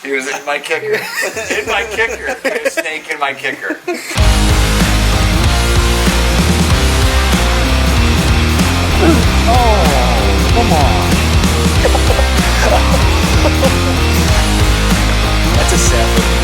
He was in my kicker. In my kicker. A snake in my kicker. Oh, come on. That's a sad looking.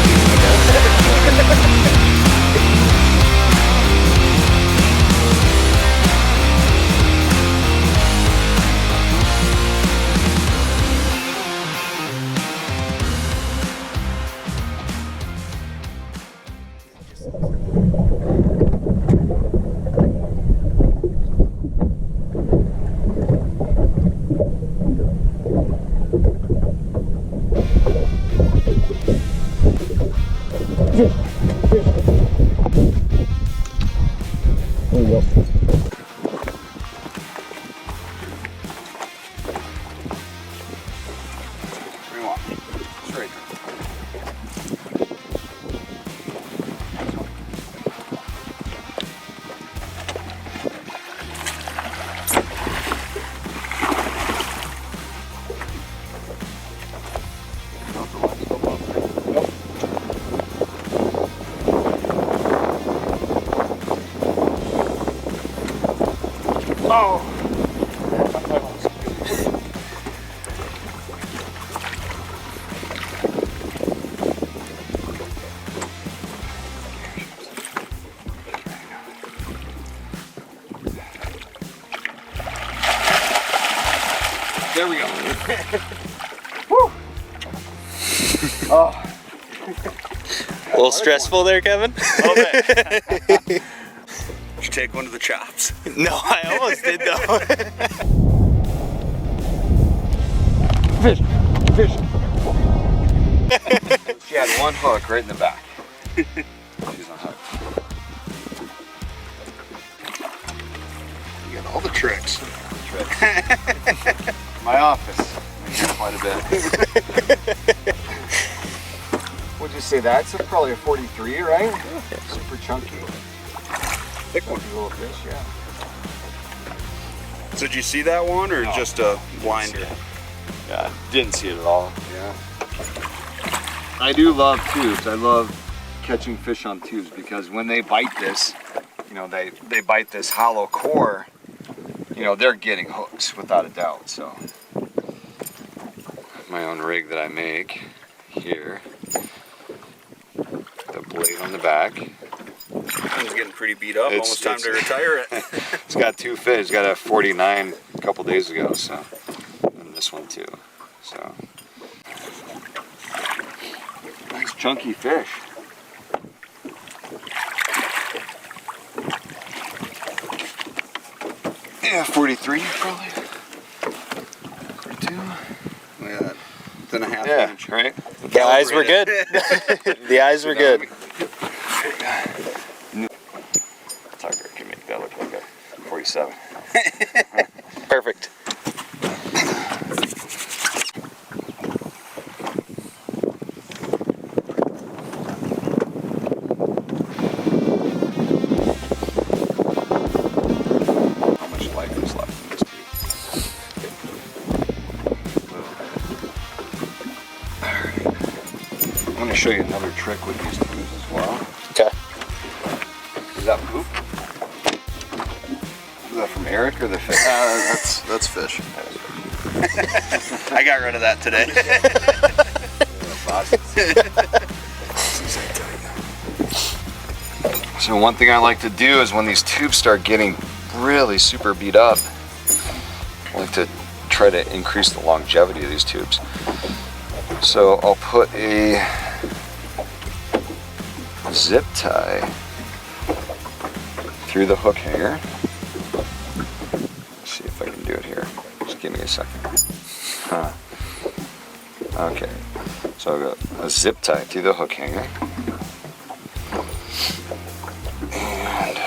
There we go. Straight. Oh! There we go. Woo! Oh. A little stressful there, Kevin? A little bit. Did you take one to the chops? No, I almost did though. Fish! Fish! She had one hook right in the back. She's on hook. You got all the tricks. My office. I hear quite a bit. What'd you say? That's probably a 43, right? Yeah. Super chunky. Thick one. Little fish, yeah. So did you see that one or just a blinder? Yeah, didn't see it at all. Yeah. I do love tubes. I love catching fish on tubes because when they bite this, you know, they bite this hollow core, you know, they're getting hooks without a doubt. So my own rig that I make here, the blade on the back. It's getting pretty beat up. Almost time to retire it. It's got two fish. It's got a 49 a couple days ago, so, and this one too. So nice chunky fish. Yeah, 43 probably. 42. Look at that. It's in a half Yeah, inch. right. The eyes were good. The eyes were good. Tucker can make that look like a 47. Perfect. How much life is left in this tube? Alright. I'm going to show you another trick with these tubes as well. Okay. Is that poop? Is that from Eric or the fish? That's fish. I got rid of that today. So one thing I like to do is when these tubes start getting really super beat up, I like to try to increase the longevity of these tubes. So I'll put a zip tie through the hook hanger. Let's see if I can do it here. Just give me a second. Huh. Okay. So I've got a zip tie through the hook hanger. And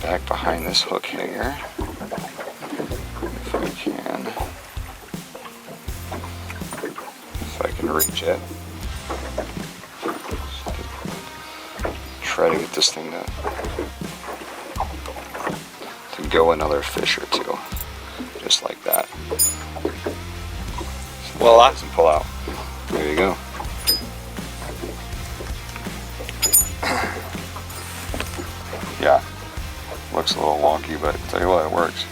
back behind this hook hanger, if I can. If I can reach it. Try to get this thing to go another fish or two, just like that. So Voila. And pull out. There you go. Yeah, looks a little wonky, but tell you what, it works.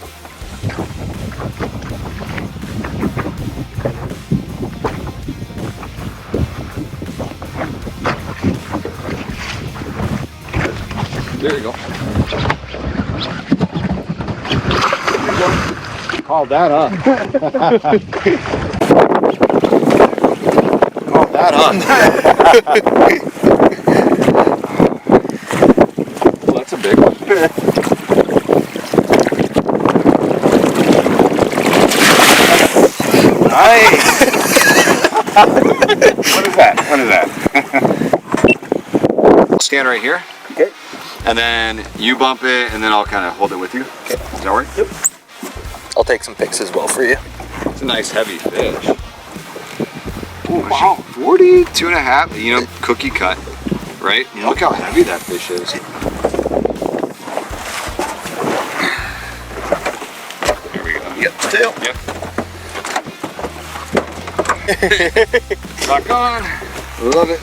There you go. Call that up. Call that on. Well, that's a big one. Nice. What is that? What is that? Stand right here. Okay. And then you bump it, and then I'll kind of hold it with you. Okay. Does that work? Yep. I'll take some pics as well for you. It's a nice heavy fish. Ooh, wow. 42 and a half, you know, cookie cut, right? Look how heavy that fish is. There we go. Yep, tail. Yep. Lock on. Love it.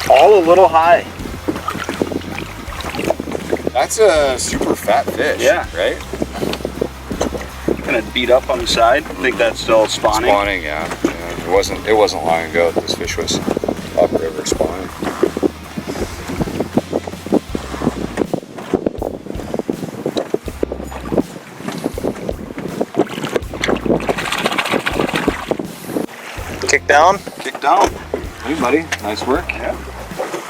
All a little high. That's a super fat fish. Yeah. Right? Kind of beat up on the side. I think that's still spawning. Spawning, yeah. It wasn't long ago that this fish was upriver spawning. Kick down. Kick down. Hey buddy, nice work. Yeah.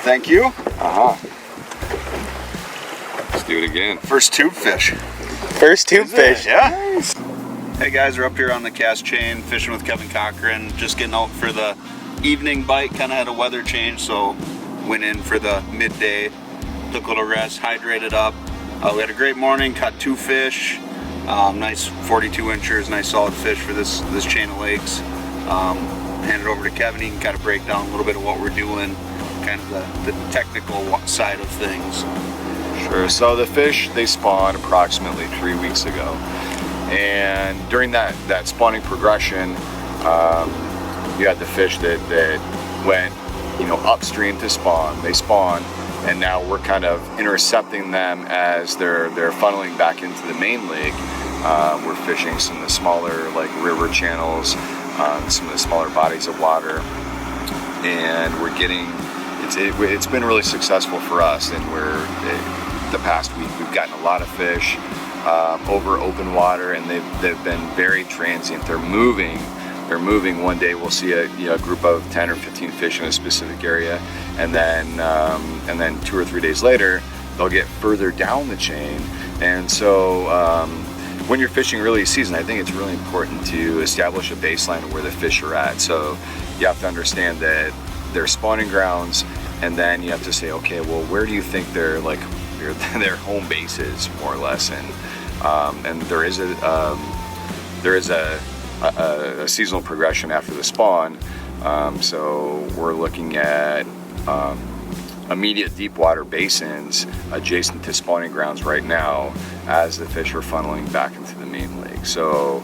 Thank you. Uh-huh. Let's do it again. First tube fish. First tube fish. Yeah. Nice. Hey guys, we're up here on the cast chain fishing with Kevin Cochran. Just getting out for the evening bite. Kind of had a weather change, so went in for the midday. Took a little rest, hydrated up. We had a great morning. Caught 2 fish. Nice 42 inchers. Nice solid fish for this chain of lakes. Hand it over to Kevin. He can kind of break down a little bit of what we're doing, kind of the technical side of things. Sure. So the fish, they spawned approximately 3 weeks ago, and during that spawning progression, you had the fish that went, you know, upstream to spawn. They spawn, and now we're kind of intercepting them as they're funneling back into the main lake. We're fishing some of the smaller, like, river channels, some of the smaller bodies of water, and we're getting. It's been really successful for us, and the past week we've gotten a lot of fish over open water, and they've been very transient. They're moving. One day we'll see a group of 10 or 15 fish in a specific area, and then 2 or 3 days later they'll get further down the chain. And so when you're fishing early season, I think it's really important to establish a baseline of where the fish are at. So you have to understand that their spawning grounds, and then you have to say, okay, well, where do you think their home base is, more or less? And there is a seasonal progression after the spawn. So we're looking at immediate deep water basins adjacent to spawning grounds right now as the fish are funneling back into the main lake. So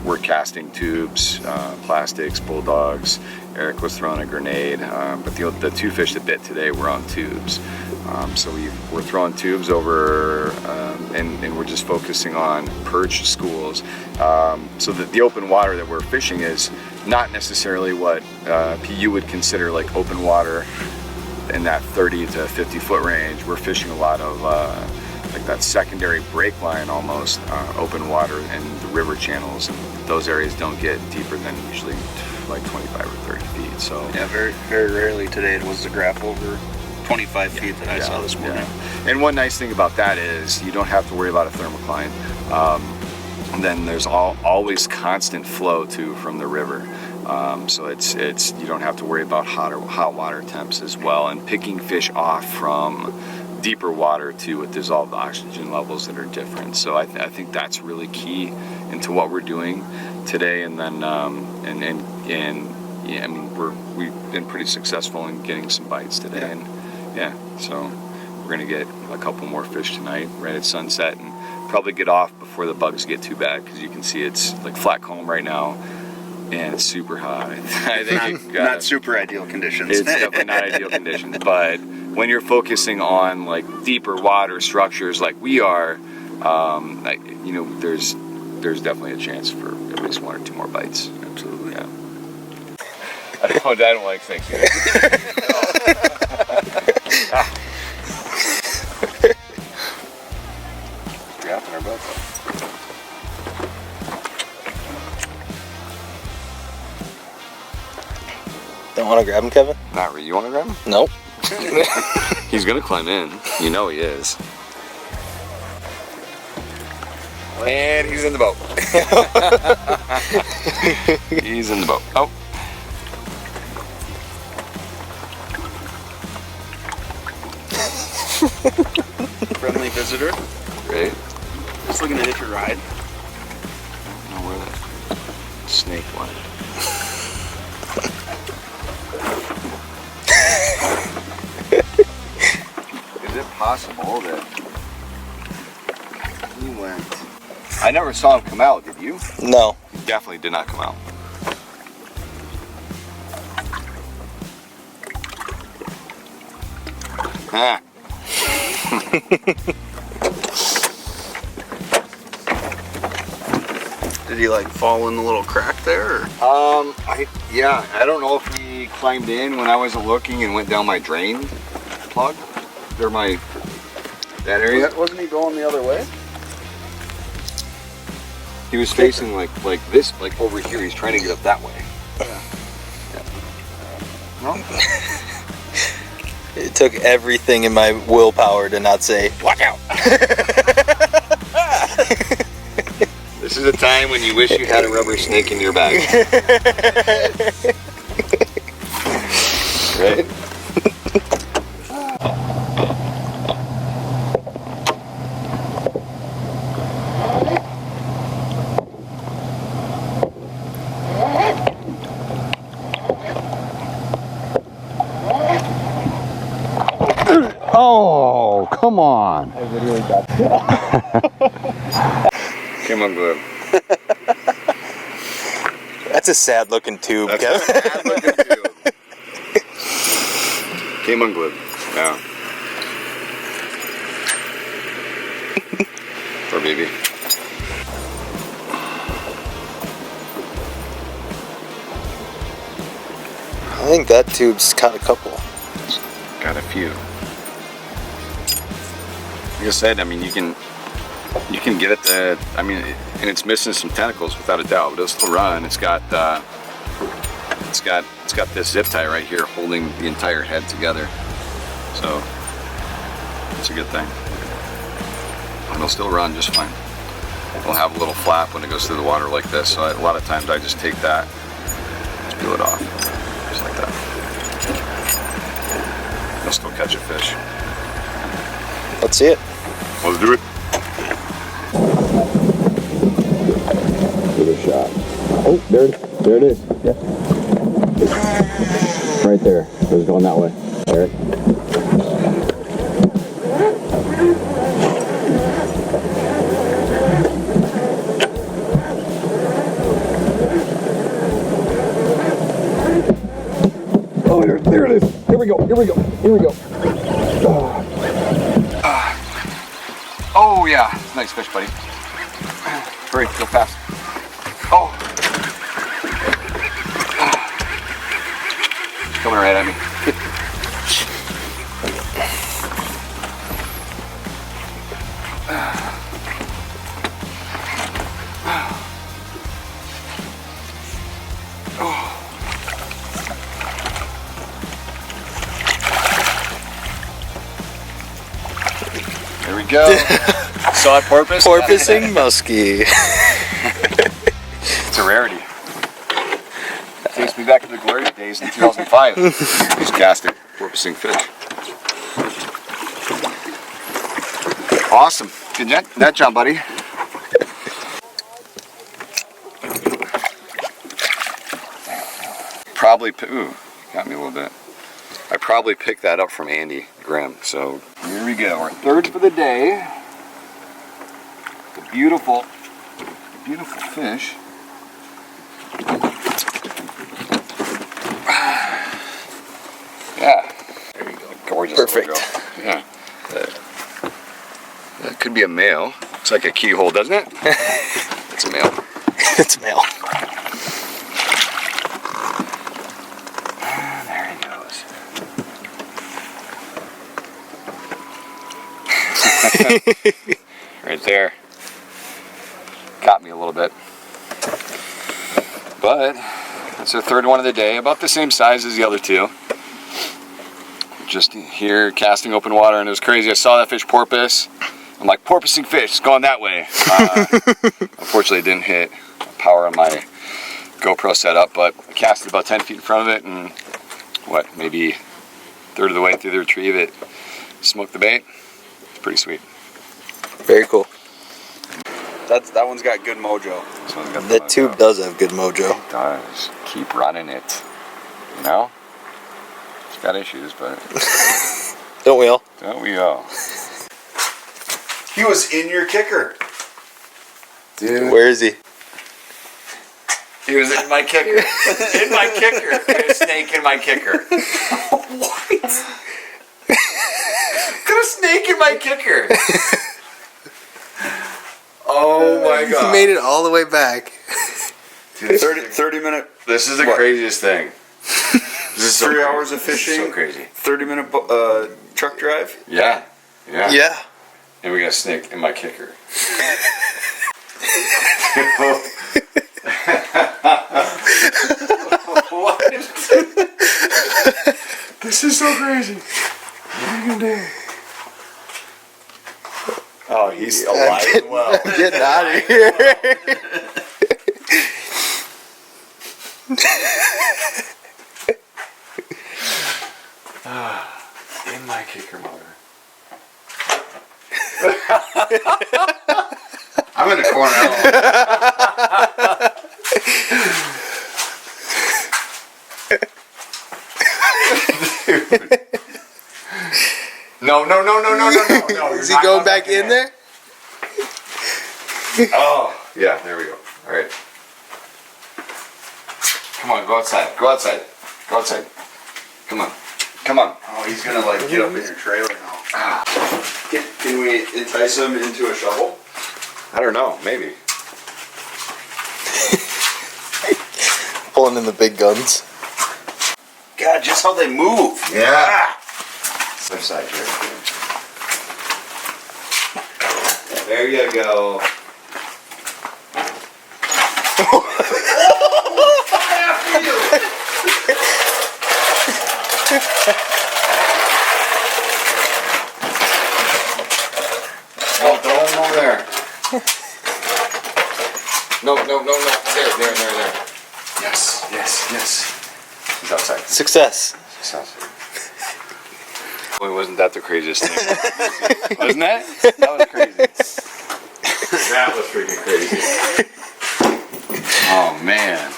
we're casting tubes, plastics, bulldogs. Eric was throwing a grenade, but the 2 fish that bit today were on tubes. So we're throwing tubes over, and we're just focusing on perch schools. So that the open water that we're fishing is not necessarily what PU would consider like open water in that 30 to 50 foot range. We're fishing a lot of like that secondary break line, almost open water, and the river channels, and those areas don't get deeper than usually like 25 or 30 feet. So yeah, very, very rarely today was the graph over 25 feet that I saw this morning. Yeah. And one nice thing about that is you don't have to worry about a thermocline. And then there's always constant flow too from the river. So it's you don't have to worry about hot water temps as well, and picking fish off from deeper water too with dissolved oxygen levels that are different. So I think that's really key into what we're doing today. And then yeah, I mean we've been pretty successful in getting some bites today, and yeah, so we're gonna get a couple more fish tonight right at sunset and probably get off before the bugs get too bad, because you can see it's like flat comb right now and it's super hot. I think Not super ideal conditions. it's definitely not ideal conditions, but when you're focusing on like deeper water structures like we are, there's definitely a chance for at least 1 or 2 more bites. Absolutely. Yeah. I don't like snakes either. Wrapping our butts up. Don't want to grab him, Kevin? Not really. You want to grab him? Nope. He's gonna climb in. You know he is. And he's in the boat. He's in the boat. Oh. Friendly visitor. Great. Just looking to hitch a ride. I don't know where that snake went. Is it possible that he went? I never saw him come out, did you? No. He definitely did not come out. Ah. Did he like fall in the little crack there? Or? I don't know if he climbed in when I wasn't looking and went down my drain plug or that area. Wasn't he going the other way? He was facing like this, like over here. He's trying to get up that way. No? It took everything in my willpower to not say, watch out! This is a time when you wish you had a rubber snake in your bag. Right? Oh, come on. I literally got Come on, Glib. That's a sad looking tube, That's Kevin. a bad looking tube. Came unglued. Yeah. Poor baby. I think that tube's caught a couple. Got a few. Like I said, I mean, you can get it to, and it's missing some tentacles without a doubt, but it'll still run. It's got this zip tie right here holding the entire head together. So it's a good thing. And it'll still run just fine. It'll have a little flap when it goes through the water like this. So a lot of times I just take that, just peel it off, just like that. It'll still catch a fish. Let's see it. Let's do it. Give it a shot. Oh, there it is. Yeah. Right there. It was going that way. Eric. Oh, there it is. Here we go. Oh yeah, nice fish, buddy. Hurry, go fast. Oh. Coming right at me. There we go. Saw it porpoise? Porpoising musky. It's a rarity. Takes me back to the glory days in 2005. Just casting porpoising fish. Awesome. Good net job, buddy. Probably, ooh, got me a little bit. I probably picked that up from Andy Grimm. So here we go. Our third for the day. beautiful, beautiful fish. Yeah, there you go. Gorgeous. Perfect. Little girl. Yeah. That could be a male. Looks like a keyhole, doesn't it? It's a male. It's male. There he goes. Right there. Got me a little bit. But that's our third one of the day. About the same size as the other two. Just here casting open water, and it was crazy. I saw that fish porpoise. I'm like, porpoising fish, it's going that way. Unfortunately, it didn't hit power on my GoPro setup, but I cast it about 10 feet in front of it, and what, maybe a third of the way through the retrieve, it smoked the bait. It's pretty sweet. Very cool. That one's got good mojo. This one's got That tube does have good mojo. It does. Keep running it. You know? It's got issues, but Don't we all? don't we all? He was in your kicker. Dude. Where is he? He was in my kicker. In my kicker. Got a snake in my kicker. What? Got a snake in my kicker. Oh my god. He made it all the way back. Dude, 30 minute. this is the What? craziest thing. This is so 3 crazy. hours of fishing. So crazy. 30-minute truck drive. Yeah. Yeah. Yeah. And we got a snake in my kicker. What? This is so crazy. What are you gonna do? Oh, he's alive and well. Getting out of here. In my kicker motor. I'm in the corner. No. Is he going back in there? Oh, yeah, there we go. All right. Come on, go outside. Go outside. Go outside. Come on. Come on. Oh, he's gonna like get up in your trailer now. Can we entice him into a shovel? I don't know. Maybe. Pulling in the big guns. God, just how they move. Yeah. Left side here. There you go. Oh, throw him over there. No. There. Yes. He's outside. Success. He's outside. Boy, wasn't that the craziest thing? Wasn't that? That was crazy. That was freaking crazy. Oh, man.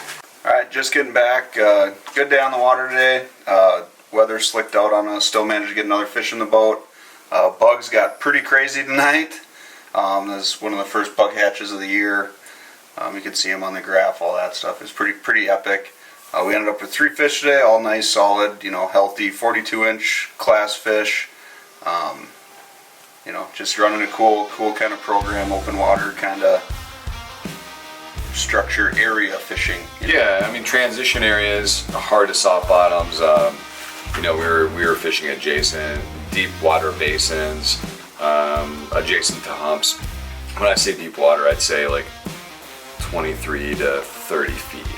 Alright, just getting back. Good day on the water today. Weather slicked out on us. Still managed to get another fish in the boat. Bugs got pretty crazy tonight. This is one of the first bug hatches of the year. You can see them on the graph, all that stuff. It's pretty epic. We ended up with 3 fish today, all nice, solid, healthy 42-inch class fish. Just running a cool kind of program, open water kind of structure area fishing. Yeah, I mean, transition areas, hard to soft bottoms. We were fishing adjacent deep water basins, adjacent to humps. When I say deep water, I'd say like 23 to 30 feet.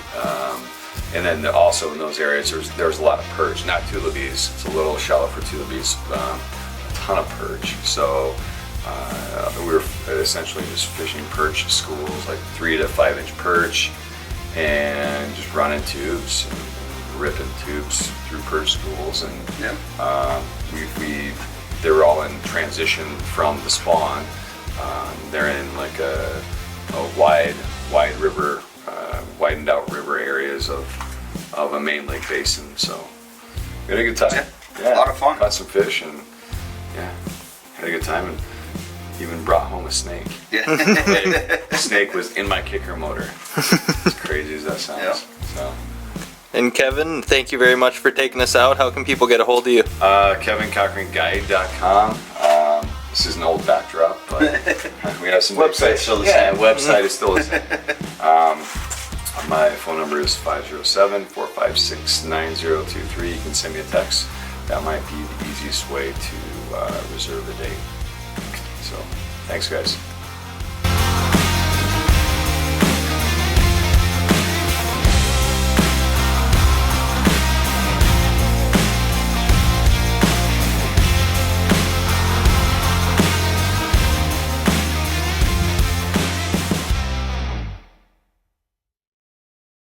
And then also in those areas, there's a lot of perch, not tullibees. It's a little shallow for tullibees. A ton of perch. So we were essentially just fishing perch schools, like 3 to 5 inch perch, and just running tubes and ripping tubes through perch schools. And they were all in transition from the spawn. They're in like a wide river, widened out river areas of a main lake basin. So we had a good time. Yeah, a lot of fun. Caught some fish and had a good time. And even brought home a snake. Yeah. The snake was in my kicker motor. As crazy as that sounds. Yep. So. And Kevin, thank you very much for taking us out. How can people get a hold of you? KevinCochranGuide.com. This is an old backdrop, but we have some Website's still the yeah, same. website is still the same. My phone number is 507-456-9023. You can send me a text. That might be the easiest way to reserve a date. So, thanks guys.